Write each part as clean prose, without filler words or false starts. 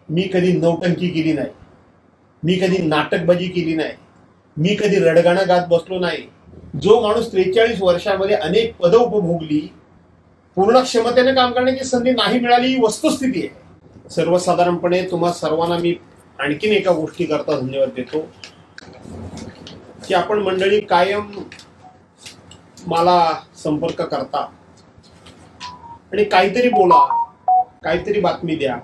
मी कधी नौटंकी केली नाही, मी कधी नाटकबाजी केली नाही, मी कधी रडगाणं गात बसलो नाही. जो माणूस 43 वर्षामध्ये अनेक पद उपभोगली, पूर्ण क्षमतेने काम करण्याची संधी नाही मिळाली, ही वस्तुस्थिती आहे. सर्वसाधारणपणे तुम्हा सर्वांना मी आणखीन एका गोष्टी करता धन्यवाद देतो की आपण मंडळी कायम मला संपर्क करता आणि काहीतरी बोला, काहीतरी बातमी द्या,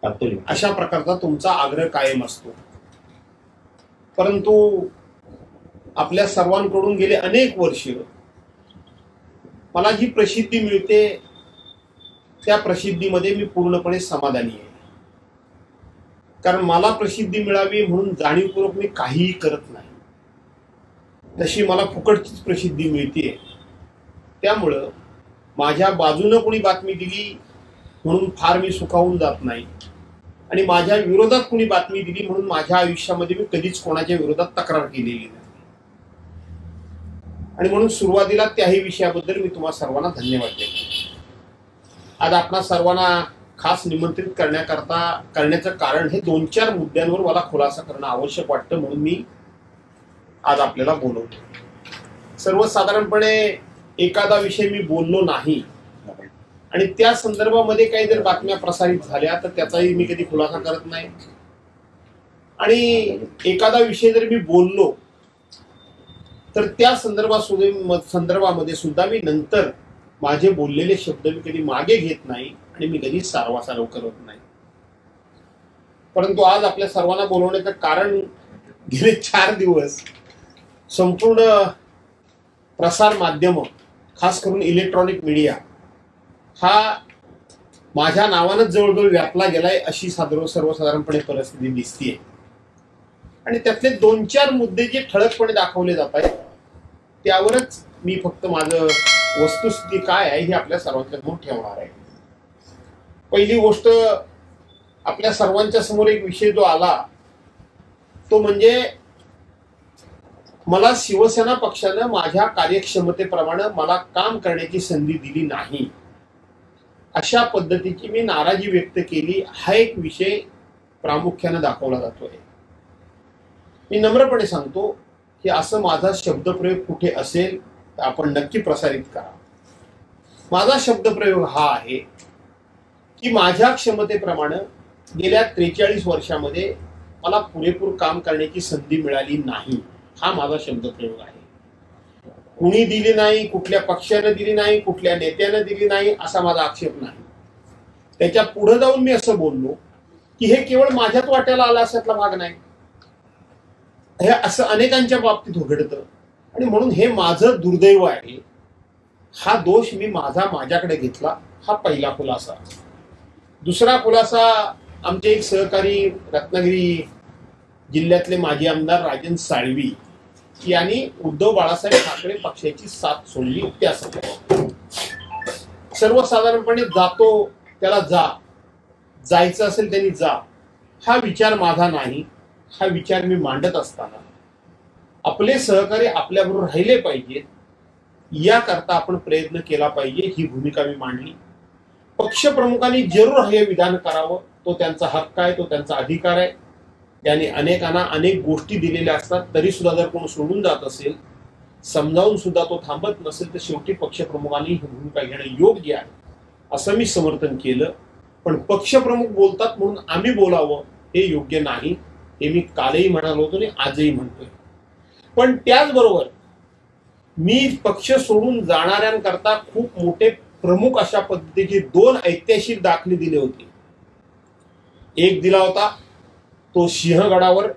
अशा प्रकारचा तुमचा आग्रह कायम असतो. परंतु आपल्या सर्वांकडून गेले अनेक वर्ष मला जी प्रसिद्धी मिळते त्या प्रसिद्धीमध्ये मी पूर्णपणे समाधानी आहे. कारण मला प्रसिद्धी मिळावी म्हणून जाणीवपूर्वक मी काहीही करत नाही. तशी मला फुकटचीच प्रसिद्धी मिळते. त्यामुळं माझ्या बाजूनं कोणी बातमी दिली म्हणून फार मी सुखावून जात नाही आणि माझ्या विरोधात कोणी बातमी दिली म्हणून माझ्या आयुष्यामध्ये मी कधीच कोणाच्या विरोधात तक्रार केलेली नाही. आणि म्हणून सुरुवातीला त्याही विषयाबद्दल मी तुम्हा सर्वांना धन्यवाद देतो. आज आपणा सर्वांना खास निमंत्रित करण्याचं कारण हे 2-4 मुद्द्यांवर मला खुलासा करणं आवश्यक वाटतं म्हणून मी आज आपल्याला बोलवतो. सर्वसाधारणपणे एखादा विषय मी बोललो नाही आणि त्या संदर्भामध्ये काही जर बातम्या प्रसारित झाल्या तर त्याचाही मी कधी खुलासा करत नाही. आणि एखादा विषय जर मी बोललो तर त्या संदर्भामध्ये सुद्धा मी नंतर माझे बोललेले शब्द मी कधी मागे घेत नाही आणि मी कधी सारवासारव करत नाही. परंतु आज आपल्या सर्वांना बोलवण्याचं कारण गेले 4 दिवस संपूर्ण प्रसार माध्यम, खास करून इलेक्ट्रॉनिक मीडिया हा माझ्या नावानंच जवळजवळ व्यापला गेलाय अशी सर्वसाधारणपणे परिस्थिती दिसतीये. आणि त्यातले 2-4 मुद्दे जे ठळकपणे दाखवले जात आहेत त्यावरच मी फक्त माझं वस्तुस्थिती काय आहे हे आपल्या सर्वांच्या समोर ठेवणार आहे. पहिली गोष्ट, आपल्या सर्वांच्या समोर एक विषय जो आला तो म्हणजे मला शिवसेना पक्षानं माझ्या कार्यक्षमतेप्रमाणे मला काम करण्याची संधी दिली नाही अशा पद्धतीची मी नाराजी व्यक्त केली. हा एक विषय प्रामुख्याने दाखवला जातोय. मी नम्रपणे सांगतो की असं माझा शब्दप्रयोग कुठे असेल तर आपण नक्की प्रसारित करा. माझा शब्दप्रयोग हा आहे की माझ्या क्षमतेप्रमाणे गेल्या 43 वर्षामध्ये मला पुरेपूर काम करण्याची संधी मिळाली नाही, हा माझा शब्दप्रयोग आहे. कुणी दिली नाही, कुठल्या पक्षाने दिली नाही, कुठल्या नेत्याने दिली नाही असा माझा आक्षेप नाही. त्याच्या पुढे जाऊन मी असं बोललो की हे केवळ माझ्याच वाट्याला आला असातला भाग नाही, हे असं अनेकांच्या बाबतीत घडतं आणि म्हणून हे माझं दुर्दैव आहे. हा दोष मी माझ्याकडे घेतला. हा पहिला खुलासा. दुसरा खुलासा, आमचे एक सहकारी रत्नागिरी जिल्ह्यातले माजी आमदार राजन साळवी यांनी उद्धव बाळासाहेब ठाकरे पक्षाची साथ सोडली त्या संदर्भात. सर्वसाधारणपणे जातो त्याला जायचं असेल त्यांनी जा, हा विचार माझा नाही. हा विचार मी मांडत असताना आपले सहकारी आपल्याबरोबर राहिले पाहिजेत याकरता आपण प्रयत्न केला पाहिजे, ही भूमिका मी मांडली. पक्षप्रमुखांनी जरूर हे विधान करावं, तो त्यांचा हक्क आहे, तो त्यांचा अधिकार आहे. त्याने अनेकांना अनेक गोष्टी दिलेल्या असतात, तरी सुद्धा जर कोण सोडून जात असेल, समजावून सुद्धा तो थांबत नसेल तर शेवटी पक्षप्रमुखांनी ही भूमिका घेणं योग्य आहे असं मी समर्थन केलं. पण पक्षप्रमुख बोलतात म्हणून आम्ही बोलावं हे योग्य नाही, हे मी कालही म्हणालो होतो आणि आजही म्हणतोय. पण त्याचबरोबर मी पक्ष सोडून जाणाऱ्यांकरता खूप मोठे प्रमुख अशा पद्धतीचे 2 ऐतिहासिक दाखले दिले होते. एक दिला होता तो सिंहगडावर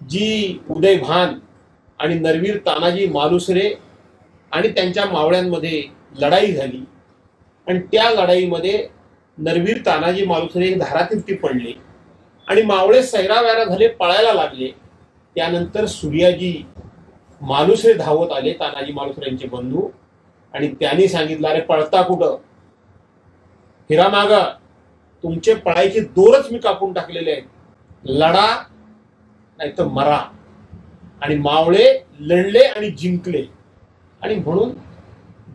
जी उदय भान आणि नरवीर तानाजी मालुसरे आणि त्यांच्या मावळ्यांमध्ये लढाई झाली आणि त्या लढाईमध्ये नरवीर तानाजी मालुसरे एक धारातीर्थी पडले आणि मावळे सैरावैरा झाले, पळायला लागले. त्यानंतर सूर्याजी मालुसरे धावत आले, तानाजी मालुसरे यांचे बंधू, आणि त्यांनी सांगितलं, अरे पळता कुठं, फिरा माग, तुमचे पळायचे दोरच मी कापून टाकलेले आहेत, लढा नाही तर मरा. आणि मावळे लढले आणि जिंकले. आणि म्हणून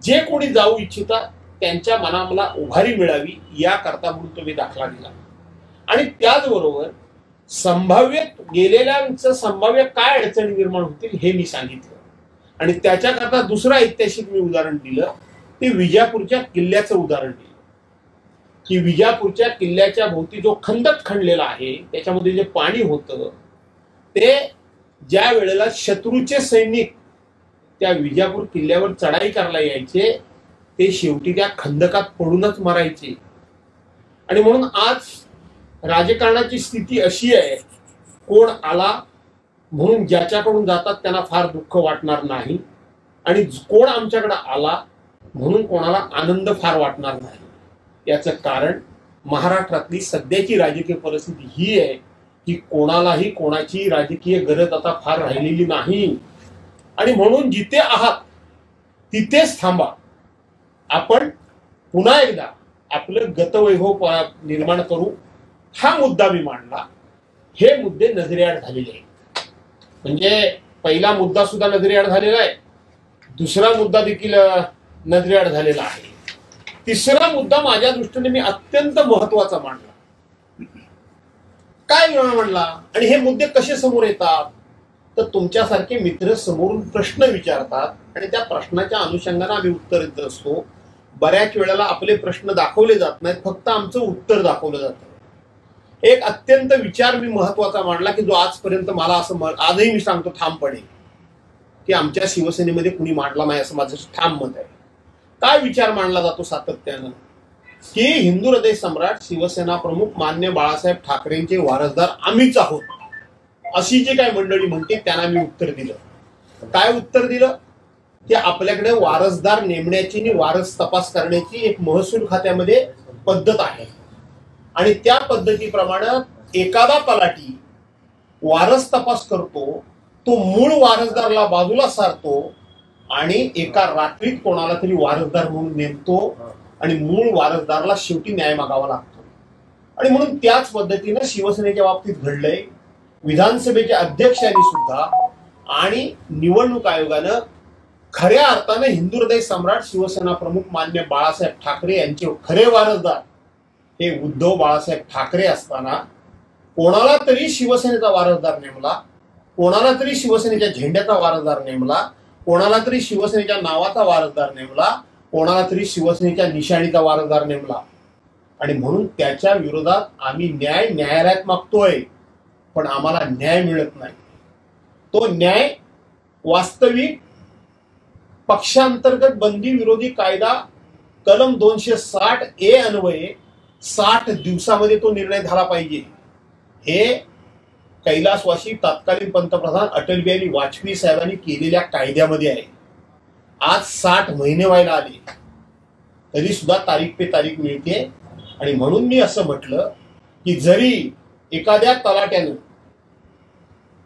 जे कोणी जाऊ इच्छिता त्यांच्या मनाला उभारी मिळावी याकरता म्हणून तुम्ही दाखला दिला. आणि त्याचबरोबर गेलेल्यांचं संभाव्य काय अडचणी निर्माण होतील हे मी सांगितलं. आणि त्याच्याकरता दुसरं ऐतिहासिक मी उदाहरण दिलं, ते विजापूरच्या किल्ल्याचं उदाहरण दिलं की विजापूरच्या किल्ल्याच्या भोवती जो खंदक खणलेला आहे त्याच्यामध्ये जे पाणी होतं ते ज्या वेळेला शत्रूचे सैनिक त्या विजापूर किल्ल्यावर चढाई करायला यायचे ते शेवटी त्या खंदकात पडूनच मरायचे. आणि म्हणून आज राजकारणाची स्थिती अशी आहे, कोण आला म्हणून ज्याच्याकडून जातात त्यांना फार दुःख वाटणार नाही आणि कोण आमच्याकडे आला म्हणून कोणाला आनंद फार वाटणार नाही. याचं कारण महाराष्ट्रातली सध्याची राजकीय परिस्थिती ही आहे की कोणालाही कोणाची राजकीय गरज आता फार राहिलेली नाही. आणि म्हणून जिथे आहात तिथेच थांबा. आपण पुन्हा एकदा आपलं गतवैभव निर्माण करू, हा मुद्दा मी मांडला. हे मुद्दे नजरेआड झालेले आहेत. म्हणजे पहिला मुद्दा सुद्धा नजरेआड झालेला आहे, दुसरा मुद्दा देखील नजरेआड झालेला आहे, तिसरा मुद्दा माझ्या दृष्टीने मी अत्यंत महत्वाचा मांडला. काय म्हणला आणि हे मुद्दे कसे समोर येतात, तर तुमच्यासारखे मित्र समोरून प्रश्न विचारतात आणि त्या प्रश्नाच्या अनुषंगाने आम्ही उत्तर देत असतो. बऱ्याच वेळेला आपले प्रश्न दाखवले जात नाहीत, फक्त आमचं उत्तर दाखवलं जातं. एक अत्यंत विचार मी महत्वाचा मांडला की जो आजपर्यंत मला असं आजही मी सांगतो ठामपणे की आमच्या शिवसेनेमध्ये कुणी मांडला नाही असं माझं ठाम मत आहे. काय विचार मांडला जातो सातत्यानं की हिंदू हृदय सम्राट शिवसेना प्रमुख मान्य बाळासाहेब ठाकरेंचे वारसदार आम्हीच आहोत, अशी जी काही मंडळी म्हणते त्यांना मी उत्तर दिलं. काय उत्तर दिलं की आपल्याकडे वारसदार नेमण्याची आणि वारस तपास करण्याची एक महसूल खात्यामध्ये पद्धत आहे आणि त्या पद्धतीप्रमाणे एखादा तलाठी वारस तपास करतो, तो मूळ वारसदारला बाजूला सारतो आणि एका रात्रीत कोणाला तरी वारसदार म्हणून नेमतो आणि मूळ वारसदारला शेवटी न्याय मागावा लागतो. आणि म्हणून त्याच पद्धतीनं शिवसेनेच्या बाबतीत घडलंय. विधानसभेचे अध्यक्षांनी सुद्धा आणि निवडणूक आयोगानं खऱ्या अर्थाने हिंदू हृदय सम्राट शिवसेना प्रमुख मान्य बाळासाहेब ठाकरे यांचे खरे वारसदार हे उद्धव बाळासाहेब ठाकरे असताना कोणाला तरी शिवसेनेचा वारसदार नेमला, कोणाला तरी शिवसेनेच्या झेंड्याचा वारसदार नेमला, कोणाला तरी शिवसेनेच्या नावाचा वारसदार नेमला, कोणाला तरी शिवसेनेच्या निशाणीचा वारसदार नेमला. आणि म्हणून त्याच्या विरोधात आम्ही न्यायालयात मागतोय, पण आम्हाला न्याय मिळत नाही. तो न्याय वास्तविक पक्षांतर्गत बंदी विरोधी कायदा कलम 260A अन्वये 60 दिवसामध्ये तो निर्णय झाला पाहिजे. हे कैलासवासी तत्कालीन पंतप्रधान अटल बिहारी वाजपेयी साहेबांनी केलेल्या कायद्यामध्ये आहे. आज 60 महिने व्हायला आले तरी सुद्धा तारीख पे तारीख मिळते. आणि म्हणून मी असं म्हटलं की जरी एखाद्या तलाट्यानं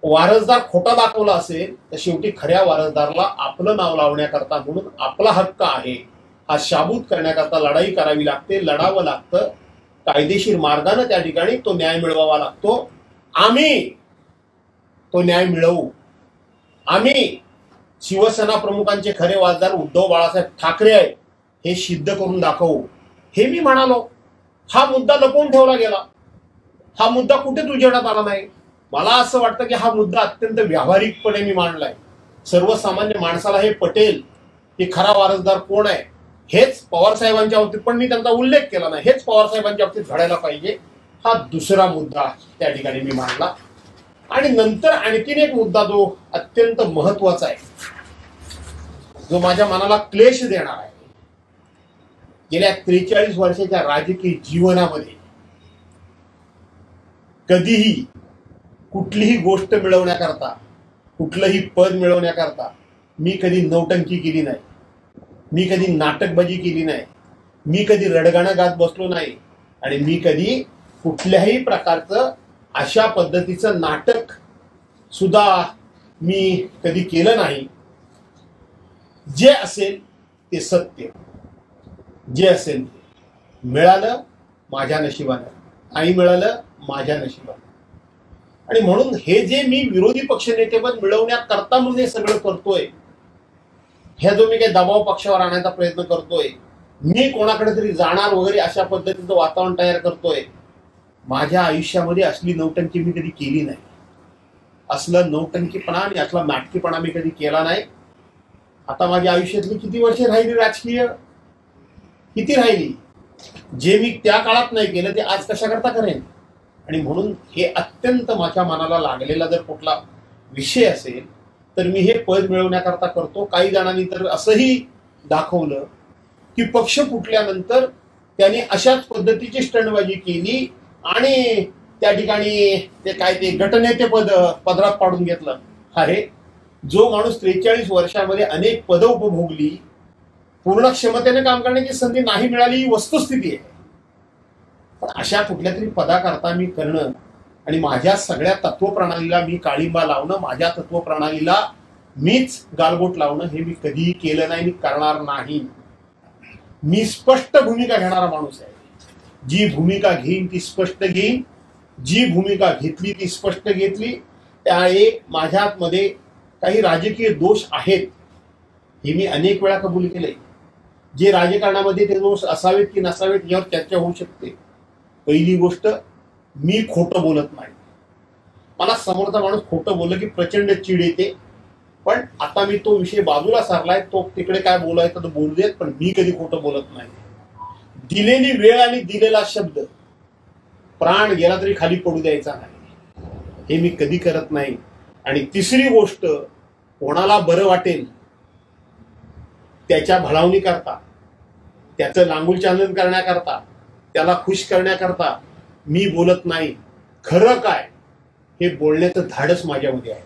वारसदार खोटा दाखवला असेल तर शेवटी खऱ्या वारसदारला आपलं नाव लावण्याकरता म्हणून आपला हक्क आहे हा शाबूत करण्याकरता लढाई करावी लागते, लढावं लागतं. कायदेशीर मार्गाने त्या ठिकाणी तो न्याय मिळवावा लागतो. आम्ही तो न्याय मिळवू. आम्ही शिवसेना प्रमुखांचे खरे वारसदार उद्धव बाळासाहेब ठाकरे आहेत हे सिद्ध करून दाखवू. हे मी म्हणालो. हा मुद्दा लपवून ठेवला गेला, हा मुद्दा कुठेच उजेडात आला नाही. मला असं वाटतं की हा मुद्दा अत्यंत व्यावहारिकपणे मी मांडलाय. सर्वसामान्य माणसाला हे पटेल की खरा वारसदार कोण आहे. हेच पवार साहेबांच्या बाबतीत, पण मी त्यांचा उल्लेख केला नाही, हेच पवार साहेबांच्या बाबतीत घडायला पाहिजे. हा दुसरा मुद्दा त्या ठिकाणी मी मांडला. आणि नंतर आणखीन एक मुद्दा जो अत्यंत महत्वाचा आहे, जो माझ्या मनाला क्लेश देणार आहे. गेल्या 43 वर्षाच्या राजकीय जीवनामध्ये कधीही कुठलीही गोष्ट मिळवण्याकरता, कुठलंही पद मिळवण्याकरता मी कधी नौटंकी केली नाही, मी कधी नाटकबाजी केली नाही, मी कधी रडगाणं गात बसलो नाही आणि मी कधी कुठल्याही प्रकारचं अशा पद्धतीचं नाटक सुद्धा मी कधी केलं नाही. जे असेल ते सत्य, जे असेल ते मिळालं माझ्या नशिबानं, नाही मिळालं माझ्या नशिबानं. आणि म्हणून हे जे मी विरोधी पक्षनेतेपद मिळवण्याकरता म्हणून हे सगळं करतोय, ह्या जो मी काही दबाव पक्षावर आणण्याचा प्रयत्न करतोय, मी कोणाकडे तरी जाणार वगैरे अशा पद्धतीचं वातावरण तयार करतोय, माझ्या आयुष्यामध्ये असली नौटंकी मी कधी केली नाही. असलं नौटंकीपणा आणि असला नाटकीपणा मी कधी केला नाही. आता माझ्या आयुष्यातली किती वर्षे राहिली राजकीय, किती राहिली. जे मी त्या काळात नाही केलं ते आज कशा करता करेन. आणि म्हणून हे अत्यंत माझ्या मनाला लागलेला जर कुठला विषय असेल तर मी हे पद मिळवण्याकरता करतो. काही जणांनी तर असंही दाखवलं की पक्ष फुटल्यानंतर त्याने अशाच पद्धतीची स्टंटबाजी केली आणि त्या ठिकाणी ते काय ते गटनेते पदरात पाडून घेतलं. अरे, जो माणूस 43 वर्षामध्ये अनेक पदं उपभोगली, पूर्ण क्षमतेने काम करण्याची संधी नाही मिळाली, ही वस्तुस्थिती आहे. पण अशा कुठल्या तरी पदाकरता मी करणं आणि माझ्या सगळ्या तत्वप्रणालीला मी काळिंबा लावणं, माझ्या तत्वप्रणालीला मीच गालबोट लावणं हे मी कधीही केलं नाही, मी करणार नाही. मी स्पष्ट भूमिका घेणारा माणूस आहे. जी भूमिका घेईन ती स्पष्ट घेईन, जी भूमिका घेतली ती स्पष्ट घेतली. त्यामुळे माझ्यामध्ये काही राजकीय दोष आहेत हे मी अनेक वेळा कबूल केले. जे राजकारणामध्ये ते दोष असावेत की नसावेत यावर चर्चा होऊ शकते. पहिली गोष्ट, मी खोटं बोलत नाही. मला समोरचा माणूस खोटं बोललं की प्रचंड चिड येते. पण आता मी तो विषय बाजूला सारलाय. तो तिकडे काय बोलायचं तर बोलू देत, पण मी कधी खोटं बोलत नाही. दिलेली वेळ आणि दिलेला शब्द प्राण गेला तरी खाली पडू द्यायचा नाही, हे मी कधी करत नाही. आणि तिसरी गोष्ट, कोणाला बरं वाटेल त्याच्या भलावणी करता, त्याचं लांगुलचालन करण्याकरता, त्याला खुश करण्याकरता मी बोलत नाही. खरं काय हे बोलण्याचं धाडस माझ्यामध्ये आहे.